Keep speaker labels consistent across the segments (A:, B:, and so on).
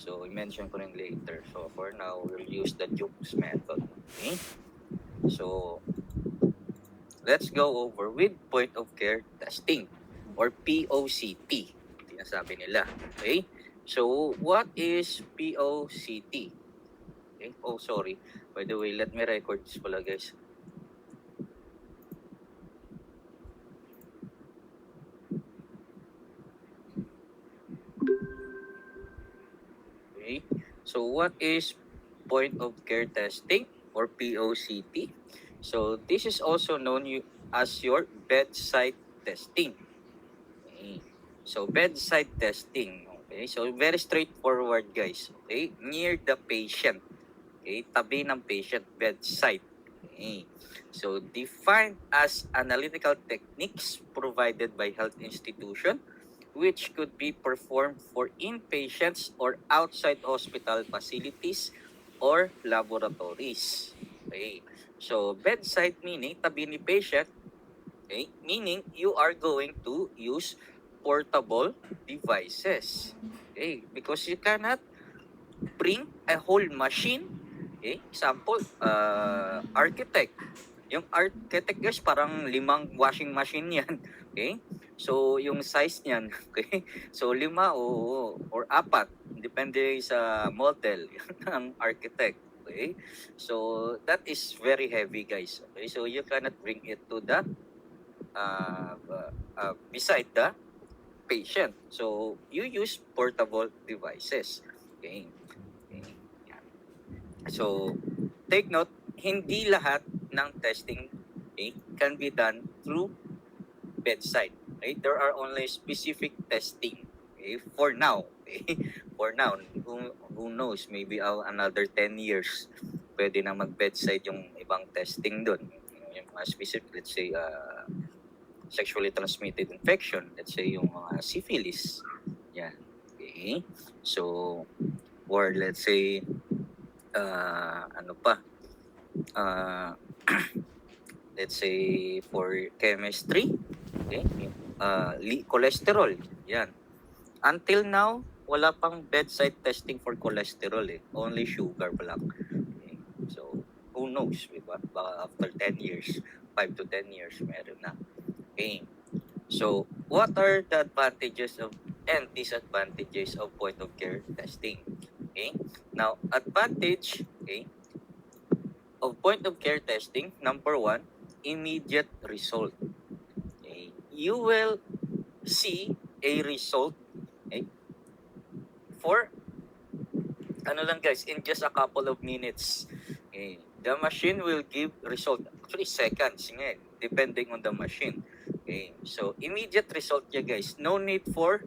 A: So, i-mention ko rin later. So, for now, we'll use the Jukes method. Okay? So, let's go over with point of care testing or POCT. Tinasabi nila. Okay? So, what is POCT? Okay? Oh, sorry. By the way, let me record this pala, guys. Okay? So, what is point of care testing or POCT? So, this is also known as your bedside testing. Okay. So, bedside testing. Okay. So, very straightforward, guys. Okay. Near the patient. Okay. Tabi ng patient. Bedside. Okay. So, defined as analytical techniques provided by health institution which could be performed for inpatients or outside hospital facilities or laboratories. Okay. So, bedside meaning tabi ni patient. Okay? Meaning, you are going to use portable devices. Okay? Because you cannot bring a whole machine. Okay? Example, architect. Yung architect guys, parang 5 washing machine yan. Okay? So, yung size niyan, okay? So, 5 or 4. Depende sa model ng architect. Okay? So, that is very heavy guys. Okay? So, you cannot bring it to the beside the patient. So, you use portable devices. Okay. Okay. Yan. So, take note, hindi lahat ng testing can be done through bedside. Okay? There are only specific testing. Okay? For now. Okay? For now. Who knows? Maybe another 10 years, pwede na mag-bedside yung ibang testing dun. Yung mga specific, let's say, sexually transmitted infection, let's say yung mga syphilis. Yeah. Okay. So, or let's say, ano pa, let's say for chemistry, okay, cholesterol, yan. Until now, wala pang bedside testing for cholesterol only sugar pa lang. Okay. So, who knows, diba? Baka after 10 years, 5 to 10 years, meron na. Okay. So, what are the advantages of and disadvantages of point of care testing? Okay. Now, advantage, okay, of point of care testing, number 1, immediate result. Okay. You will see a result, okay, for ano lang guys, in just a couple of minutes. Okay. The machine will give result, actually seconds nga, depending on the machine. Okay. So, immediate result niya guys. No need for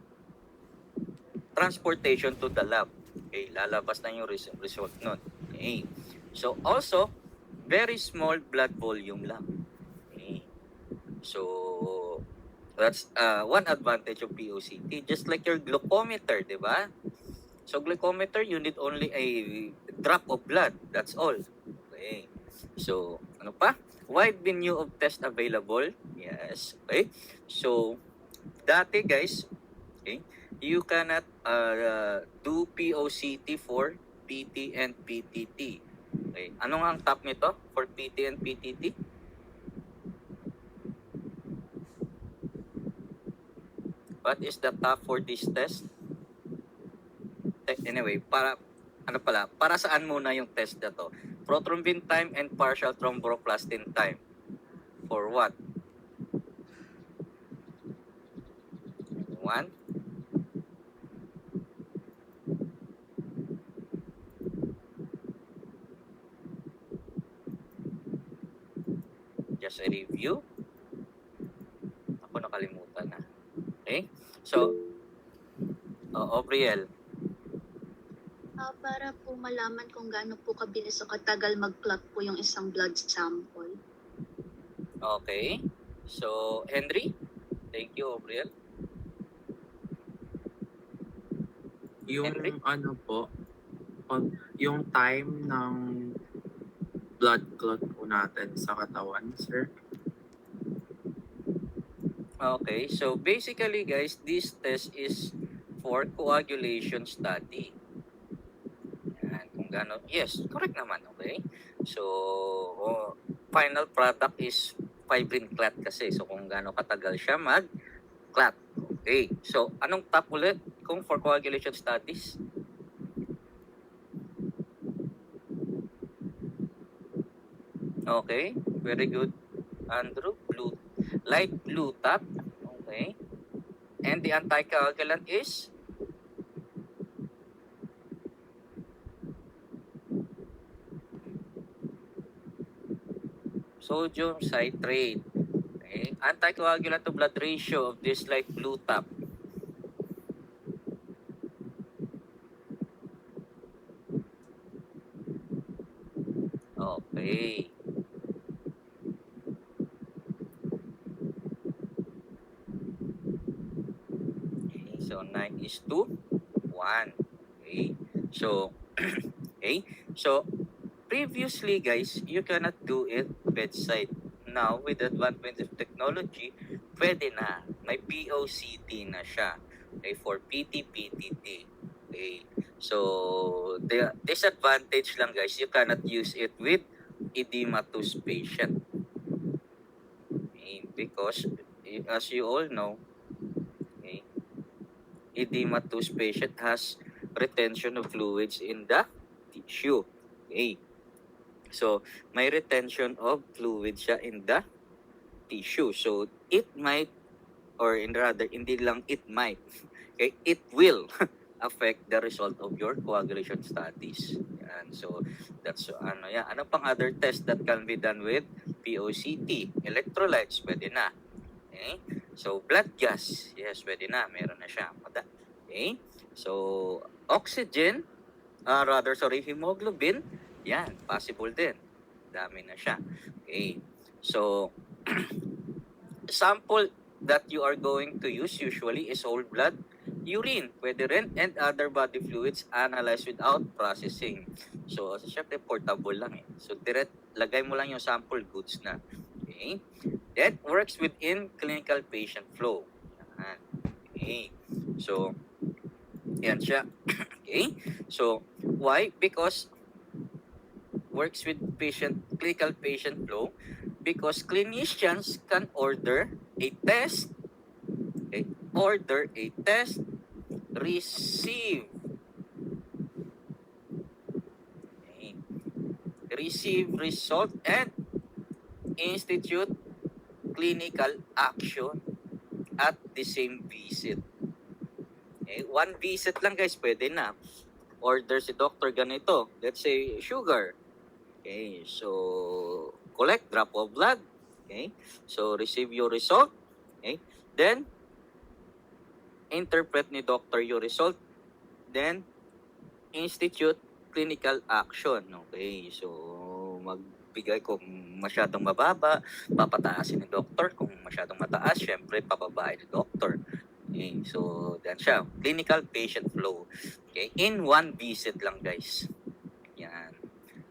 A: transportation to the lab. Okay, lalabas na yung result nun. Okay. So, also, very small blood volume lang. Okay. So, that's one advantage of POCT. Just like your glucometer, di ba? So, glucometer, you need only a drop of blood. That's all. Okay. So, ano pa? Wide menu of test available. Yes. Okay. So, dati guys, okay, you cannot do POCT for PT and PTT. Okay. Ano nga ang top nito for PT and PTT? What is the top for this test? Anyway, para saan muna yung test na to? Prothrombin time and partial thromboplastin time. For what? One? Just a review. Ako nakalimutan na. Okay? So, Obriel.
B: Para po malaman kung gaano po kabilis o katagal mag-clot po yung isang blood sample.
A: Okay. So, Henry? Thank you, Obriel.
C: Yung
A: Henry?
C: ano po, yung time ng blood clot po natin sa katawan, sir.
A: Okay, so basically guys, this test is for coagulation study. gaano. Yes, correct naman, okay? So, final product is fibrin clot kasi. So, kung gaano katagal siya mag-clot. Okay. So, anong top ulit kung for coagulation studies? Okay, very good, Andrew. Light blue top. Okay. And the anticoagulant is sodium citrate. Okay. Anticoagulant to blood ratio of this light blue top. Okay. Okay. So 9 is to 1. Okay. So okay. So previously, guys, you cannot do it bedside. Now, with the advancement of technology, pwede na. May POCT na siya. Okay, for PT, PTT. Okay. So, the disadvantage lang, guys, you cannot use it with edematous patient. Okay, because, as you all know, okay, edematous patient has retention of fluids in the tissue. Okay. So, may retention of fluid siya in the tissue. So, it might, or in rather, hindi lang it might, okay, it will affect the result of your coagulation studies. Yan. So, that's, ano yan. Ano pang other test that can be done with POCT? Electrolytes, pwede na. Okay? So, blood gas, yes, pwede na. Meron na siya. Okay? So, oxygen, hemoglobin, yan, possible din. Dami na siya. Okay. So, sample that you are going to use usually is whole blood, urine, pwede rin, and other body fluids analyzed without processing. So, syempre, portable lang eh. So, direct, lagay mo lang yung sample, goods na. Okay. That works within clinical patient flow. Yan. Okay. So, yan siya. Okay. So, why? Because works with clinical patient flow, because clinicians can order a test, okay, receive, okay, receive result, and institute clinical action at the same visit. Okay, one visit lang, guys, pwede na. Order si doctor ganito, let's say sugar. Okay, so collect drop of blood. Okay, so receive your result. Okay, then interpret ni doctor your result. Then institute clinical action. Okay, so magbigay kung masyadong mababa, papataasin ni doctor. Kung masyadong mataas, syempre pababain ni doctor. Okay, so then siya, clinical patient flow. Okay, in one visit lang, guys. Yan.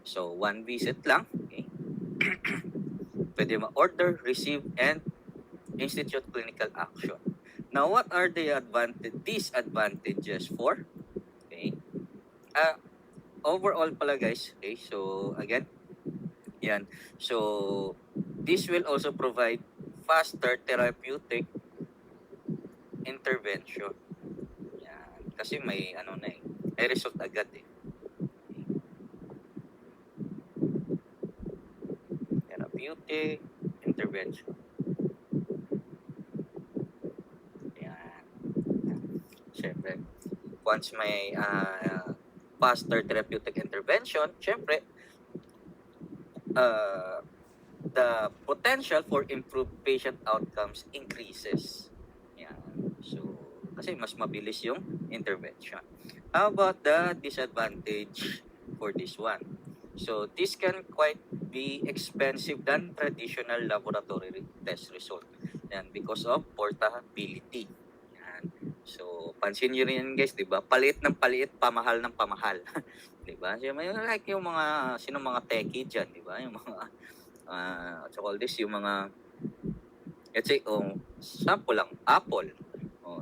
A: So, one visit lang. Okay. Pwede ma-order, receive, and institute clinical action. Now, what are the disadvantages for? Okay. Overall pala, guys. Okay. So, again, yan. So, this will also provide faster therapeutic intervention. Yan. Kasi may ano na eh. May result agad eh. Therapeutic intervention. Yan. Siyempre, once may faster therapeutic intervention, siyempre, the potential for improved patient outcomes increases. Yan. So, kasi mas mabilis yung intervention. How about the disadvantage for this one? So, this can quite be expensive than traditional laboratory test result. Yan, because of portability. Yan. So, pansin nyo rin guys, di ba? Paliit ng paliit, pamahal ng pamahal. Di ba? So, may like yung mga, sino mga techie dyan, di ba? Yung mga, so all this, yung mga, let's say, sample lang, Apple.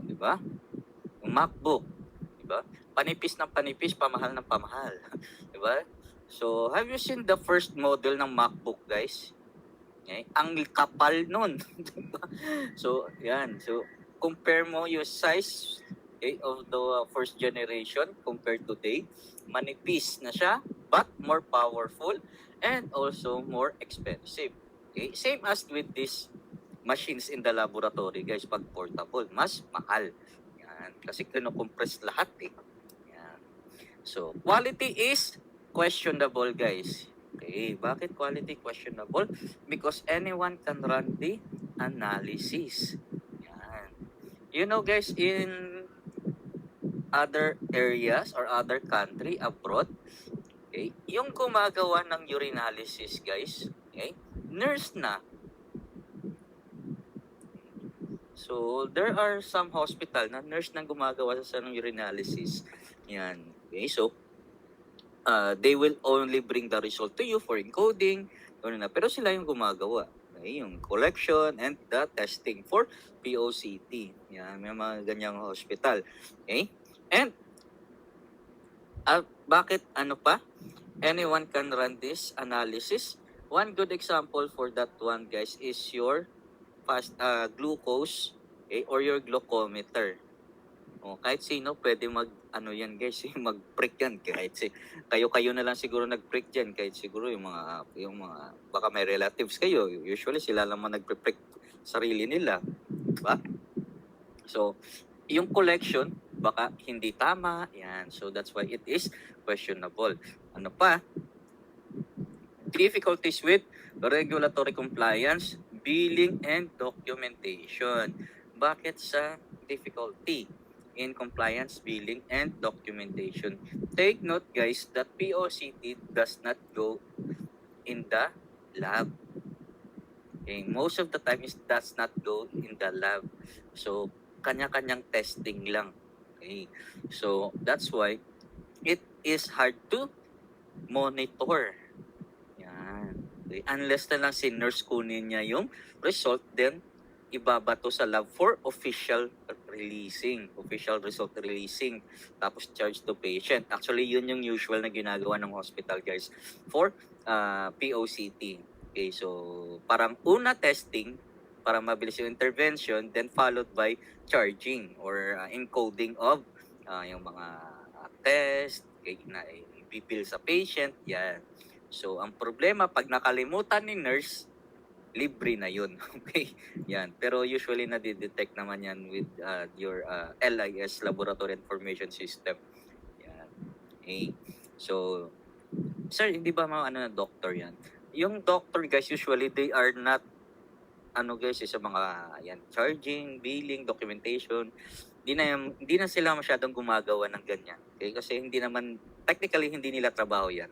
A: Di ba? Yung MacBook. Di ba? panipis ng panipis, pamahal ng pamahal. Diba? So, have you seen the first model ng MacBook, guys? Okay? Ang kapal nun. Diba? So, yan. So, compare mo yung size, okay, of the first generation compared today. Manipis na siya, but more powerful and also more expensive. Okay? Same as with these machines in the laboratory, guys, pag portable, mas mahal. Yan. Kasi kinocompress lahat eh. Yan. So, quality is questionable, guys. Okay, bakit quality questionable? Because anyone can run the analysis. Yan. You know, guys, in other areas or other country abroad, okay, yung gumagawa ng urinalysis, guys, okay, nurse na. So, there are some hospital na nurse nang gumagawa sa ng urinalysis. Yan. Okay, so, they will only bring the result to you for encoding. Pero sila yung gumagawa. Okay, yung collection and the testing for POCT. Yan, may mga ganyang hospital. Okay? And, bakit ano pa? Anyone can run this analysis. One good example for that one, guys, is your glucose, okay, or your glucometer. O, kahit sino pwede yan, guys, mag-prick yan. Kahit kayo na lang siguro nag-prick diyan, kahit siguro yung mga baka may relatives kayo, usually sila lang nagpe-prick sarili nila, diba? So, yung collection baka hindi tama, yan. So that's why it is questionable. Ano pa? Difficulties with regulatory compliance, billing, and documentation. Bakit sa difficulty in compliance, billing, and documentation? Take note, guys, that POCT does not go in the lab. Okay, most of the time it does not go in the lab. So, kanya-kanyang testing lang. Okay, so that's why it is hard to monitor. Yan. Okay. Unless na lang si nurse kunin niya yung result, then ibabato sa lab for official result releasing, tapos charge to patient. Actually, yun yung usual na ginagawa ng hospital, guys, for POCT. Okay, so parang una testing para mabilis yung intervention, then followed by charging or encoding of yung mga test, okay, na i-bill sa patient, yan. So, ang problema, pag nakalimutan ni nurse, libre na yun. Okay? Yan. Pero usually, nadidetect naman yan with your LIS, Laboratory Information System. Yan. Okay? So, sir, hindi ba mga doctor yan? Yung doctor, guys, usually, they are not guys, sa mga charging, billing, documentation. Hindi na sila masyadong gumagawa ng ganyan. Okay? Kasi technically, hindi nila trabaho yan.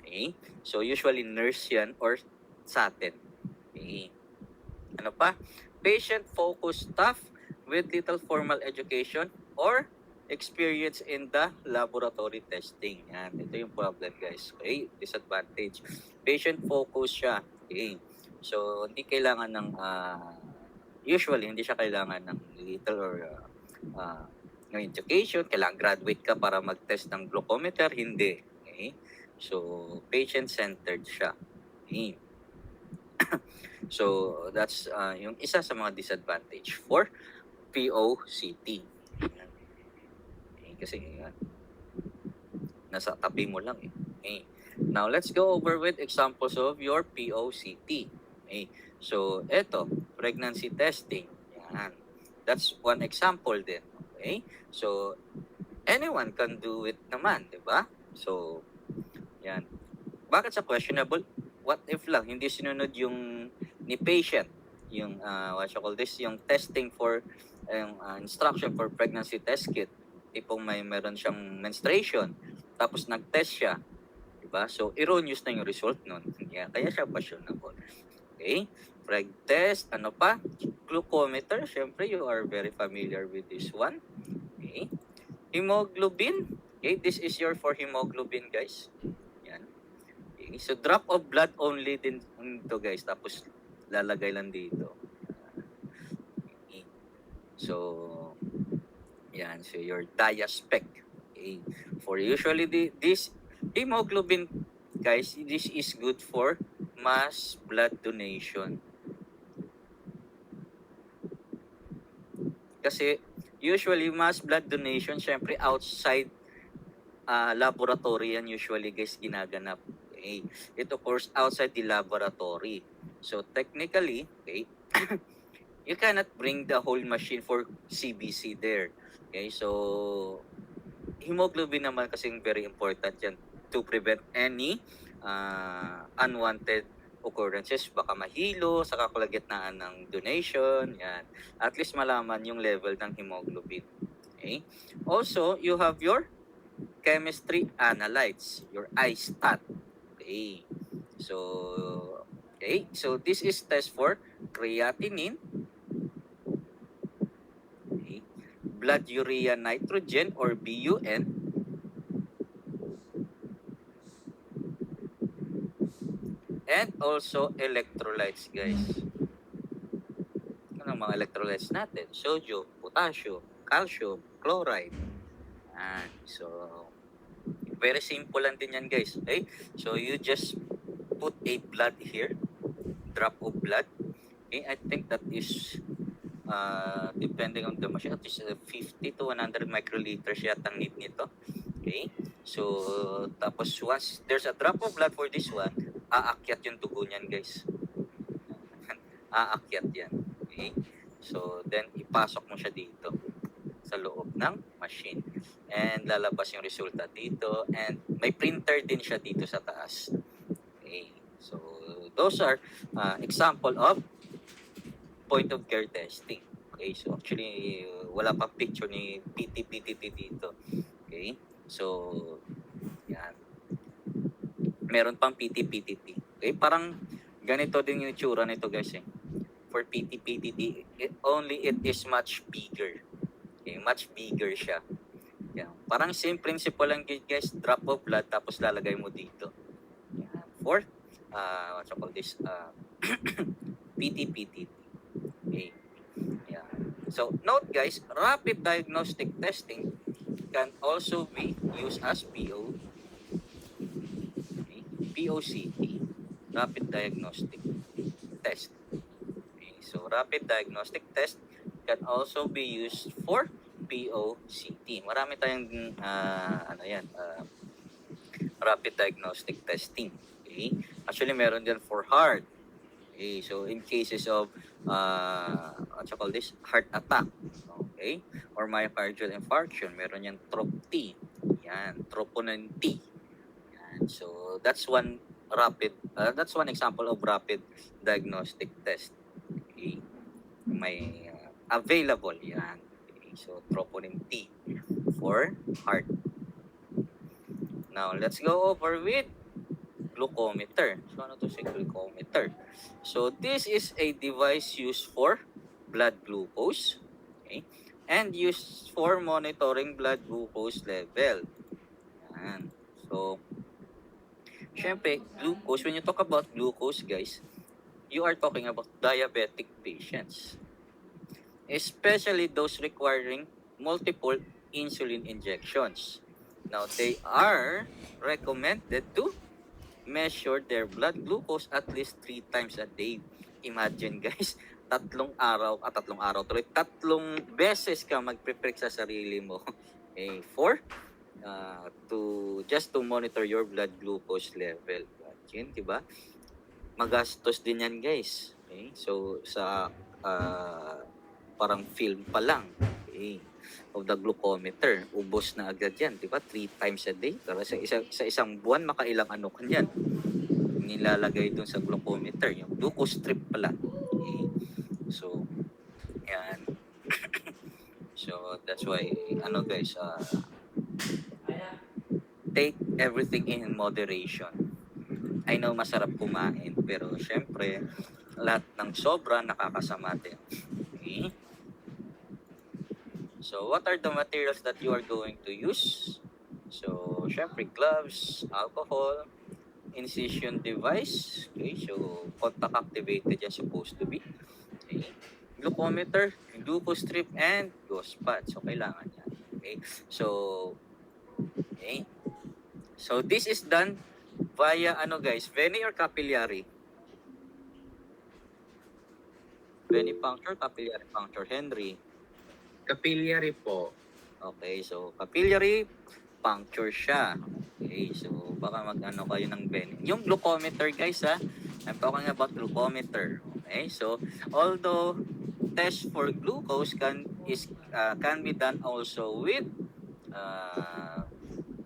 A: Okay? So, usually nurse yan or sa atin. Okay. Ano pa? Patient-focused staff with little formal education or experience in the laboratory testing. Yan. Ito yung problem, guys. Okay? Disadvantage. Patient-focused siya. Okay. So, hindi kailangan ng usually, hindi siya kailangan ng little or education. Kailangan graduate ka para mag-test ng glucometer. Hindi. Okay? So, patient-centered siya. Okay. So, that's yung isa sa mga disadvantage for POCT. Okay, kasi nasa tabi mo lang eh. Okay. Now, let's go over with examples of your POCT. Okay. So, eto, pregnancy testing. Yan. That's one example din. Okay. So, anyone can do it naman, di ba? So, yan. Bakit sa questionable? What if lang hindi sinunod yung ni patient, yung what you call this, yung testing for instruction for pregnancy test kit. Tipong meron siyang menstruation, tapos nag-test siya, di ba? So erroneous na yung result nun. Yeah, kaya siya questionable. Okay? Preg test, ano pa? Glucometer, syempre you are very familiar with this one. Okay? Hemoglobin. Okay, this is your for hemoglobin, guys. Yan. Okay, so drop of blood only din ito, guys. Tapos lalagay lang dito. Okay. So yan, so your diaspec. Okay. For usually this hemoglobin, guys, this is good for mass blood donation. Kasi usually mass blood donation, syempre outside laboratory yan usually guys ginaganap. Okay. It occurs outside the laboratory. So technically, okay, you cannot bring the whole machine for CBC there. Okay, so hemoglobin naman kasi very important yan to prevent any unwanted occurrences. Baka mahilo sa kakalagitnaan ng donation. Yan. At least malaman yung level ng hemoglobin. Okay. Also, you have your chemistry analytes, your ISTAT. Okay. So this is test for creatinine, okay, blood urea nitrogen or BUN, and also electrolytes, guys. Ano ang mga electrolytes natin? Sodium, potassium, calcium, chloride. So, very simple lang din yan, guys. Okay? So, you just put a blood here, drop of blood. Okay? I think that is depending on the machine, at least 50 to 100 microliters yata ang need nito. Okay? So, tapos once there's a drop of blood for this one, aakyat yung dugo niyan, guys. Aakyat yan. Okay? So, then ipasok mo siya dito sa loob ng machine. And lalabas yung resulta dito. And may printer din siya dito sa taas. Okay. So, those are example of point of care testing. Okay. So, actually, wala pang picture ni PT-PTT dito. Okay. So, yan. Meron pang PT-PTT. Okay. Parang ganito din yung itsura nito, guys. For PT-PTT, only it is much bigger. Okay, much bigger siya. Yan. Parang same principle lang, guys. Drop of blood tapos lalagay mo dito. Yan. For what's called this PT-PTT. Okay. Yan. So note, guys, rapid diagnostic testing can also be used as POCT, rapid diagnostic test. Okay. So rapid diagnostic test can also be used for POCT. Marami tayong rapid diagnostic testing. Okay? Actually, meron din for heart. Okay? So, in cases of heart attack, okay? Or myocardial infarction, meron yan TROP-T. Yan, troponin T. Yan. So, that's one example of rapid diagnostic test. Okay? May available yan. Okay, so troponin T for heart. Now, let's go over with glucometer. So, ano to si glucometer? So, this is a device used for blood glucose, okay, and used for monitoring blood glucose level. Yan. So, syempre, glucose, when you talk about glucose, guys, you are talking about diabetic patients, especially those requiring multiple insulin injections. Now, they are recommended to measure their blood glucose at least 3 times a day. Imagine, guys, tatlong beses ka magpe-prick sa sarili mo okay, for to monitor your blood glucose level. Imagine, di ba? Magastos din yan, guys. Okay? So, sa parang film pa lang, okay, of the glucometer, ubos na agad yan, di ba? 3 times a day. Pero sa isang buwan, makailang ano kan yan. Nilalagay dun sa glucometer, yung glucose strip pala. Okay? So, yan. So, that's why, guys, take everything in moderation. I know masarap kumain, pero syempre, lahat ng sobra nakakasama din. Okay? So, what are the materials that you are going to use? So, syempre, gloves, alcohol, incision device. Okay, so, contact activated yan supposed to be. Okay. Glucometer, glucose strip, and gauze pad. So, kailangan yan. Okay, so, Okay. So this is done via ano guys, veni or capillary? Veni puncture, capillary puncture, Henry.
C: Capillary po.
A: Okay, so capillary puncture siya. Okay, so baka mag-ano kayo ng veni. Yung glucometer guys ha, I'm talking about glucometer. Okay, so although test for glucose can be done also with uh,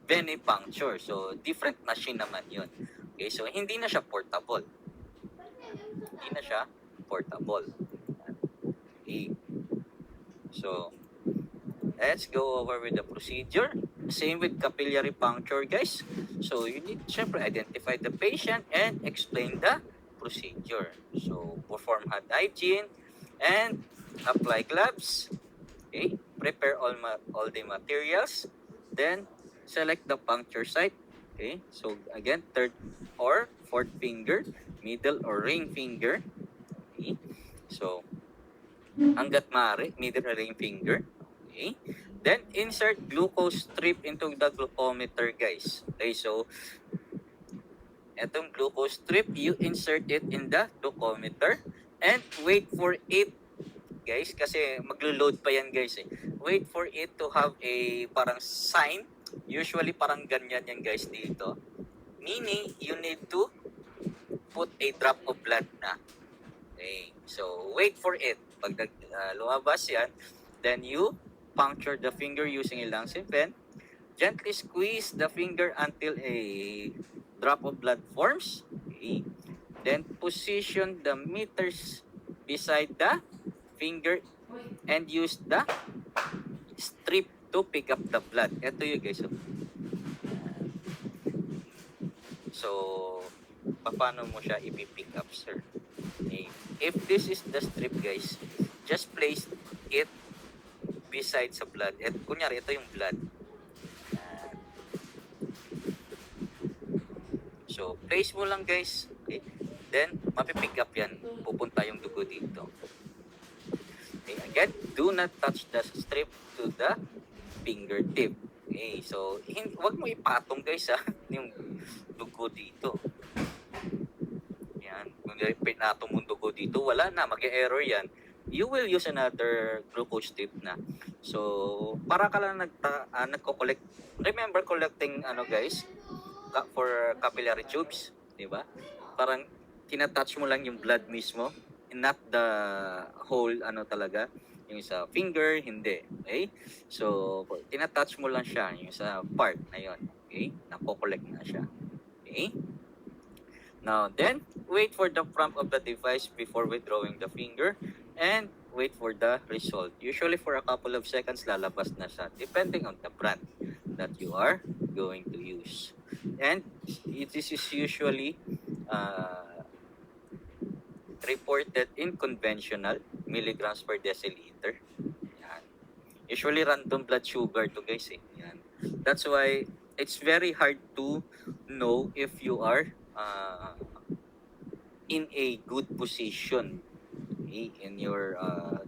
A: venipuncture. So different machine naman 'yun. Okay, so hindi na siya portable. Hindi na siya portable. Okay. So let's go over with the procedure. Same with capillary puncture, guys. So you need to identify the patient and explain the procedure. So perform hand hygiene and apply gloves. Okay, prepare all the materials. Then select the puncture site. Okay, so again, third or fourth finger, middle or ring finger. Okay, so hanggat maaari, middle or ring finger. Okay, then insert glucose strip into the glucometer, guys. Okay, so etong glucose strip, you insert it in the glucometer and wait for it, guys, kasi maglo-load pa yan guys eh. Wait for it to have a parang sign. Usually parang ganyan yan guys dito. Meaning, you need to put a drop of blood na. Okay. So, wait for it. Pag lumabas yan, then you puncture the finger using a lancing pen. Gently squeeze the finger until a drop of blood forms. Okay. Then position the meters beside the finger and use the strip to pick up the blood. Ito yun guys. So, paano mo siya ipipick up, sir? Okay. If this is the strip guys, just place it beside sa blood. At kunyari, ito yung blood. So, place mo lang guys. Okay. Then, mapipick up yan. Pupunta yung dugo dito. Okay. Again, do not touch the strip to the fingertip. Okay. So, wag mo ipatong guys ha. Yung dugo dito. Yan. Kung pinatong mong dugo dito, wala na. Mag-error yan. You will use another glucose tip na. So, para ka lang nagko-collect. Remember collecting guys, for capillary tubes, di ba? Parang tinatouch mo lang yung blood mismo, and not the whole talaga, yung sa finger, hindi. Okay? So, tinatouch mo lang siya, yung sa part na yon. Okay? Nako-collect na siya. Okay? Now, then, wait for the prompt of the device before withdrawing the finger and wait for the result. Usually for a couple of seconds, lalabas na siya, depending on the brand that you are going to use. And this is usually reported in conventional milligrams per deciliter. Yan. Usually random blood sugar to guys eh. Yan. That's why it's very hard to know if you are in a good position in your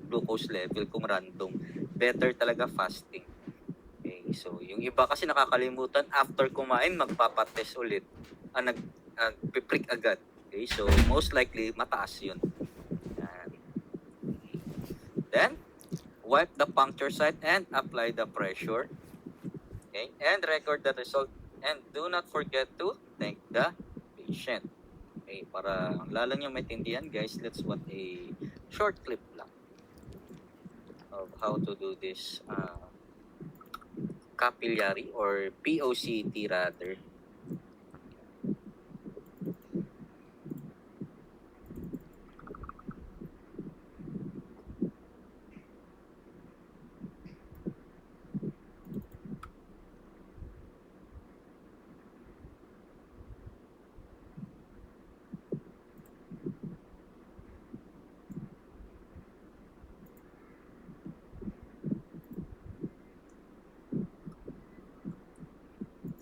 A: glucose level kung random. Better talaga fasting. Okay, so yung iba kasi nakakalimutan after kumain magpapatest ulit. Nagpiprick agad. Okay, so most likely mataas yun. Yan. Then, wipe the puncture site and apply the pressure. Okay, and record the result. And do not forget to thank the patient. Okay, para lalo nyo maintindihan guys, let's watch a short clip lang of how to do this capillary or POCT rather.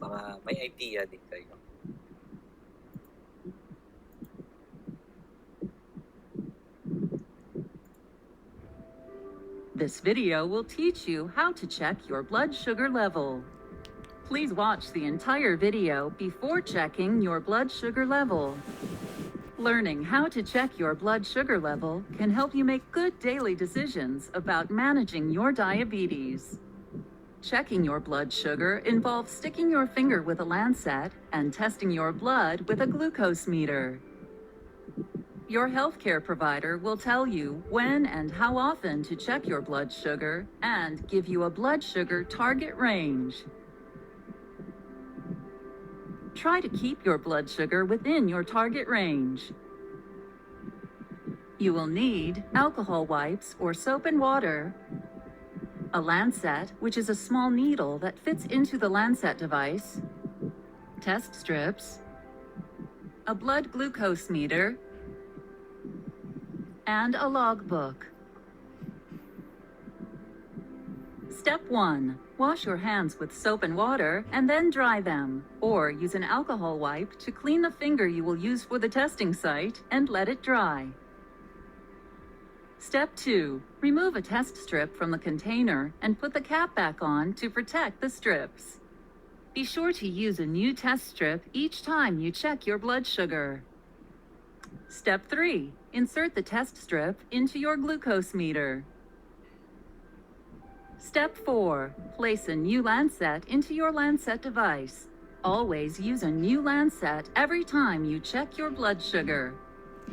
A: Para may idea din kayo.
D: This video will teach you how to check your blood sugar level. Please watch the entire video before checking your blood sugar level. Learning how to check your blood sugar level can help you make good daily decisions about managing your diabetes. Checking your blood sugar involves sticking your finger with a lancet and testing your blood with a glucose meter. Your healthcare provider will tell you when and how often to check your blood sugar and give you a blood sugar target range. Try to keep your blood sugar within your target range. You will need alcohol wipes or soap and water, a lancet, which is a small needle that fits into the lancet device, test strips, a blood glucose meter, and a logbook. Step 1. Wash your hands with soap and water and then dry them, or use an alcohol wipe to clean the finger you will use for the testing site and let it dry. Step 2. Remove a test strip from the container and put the cap back on to protect the strips. Be sure to use a new test strip each time you check your blood sugar. Step 3. Insert the test strip into your glucose meter. Step 4. Place a new lancet into your lancet device. Always use a new lancet every time you check your blood sugar.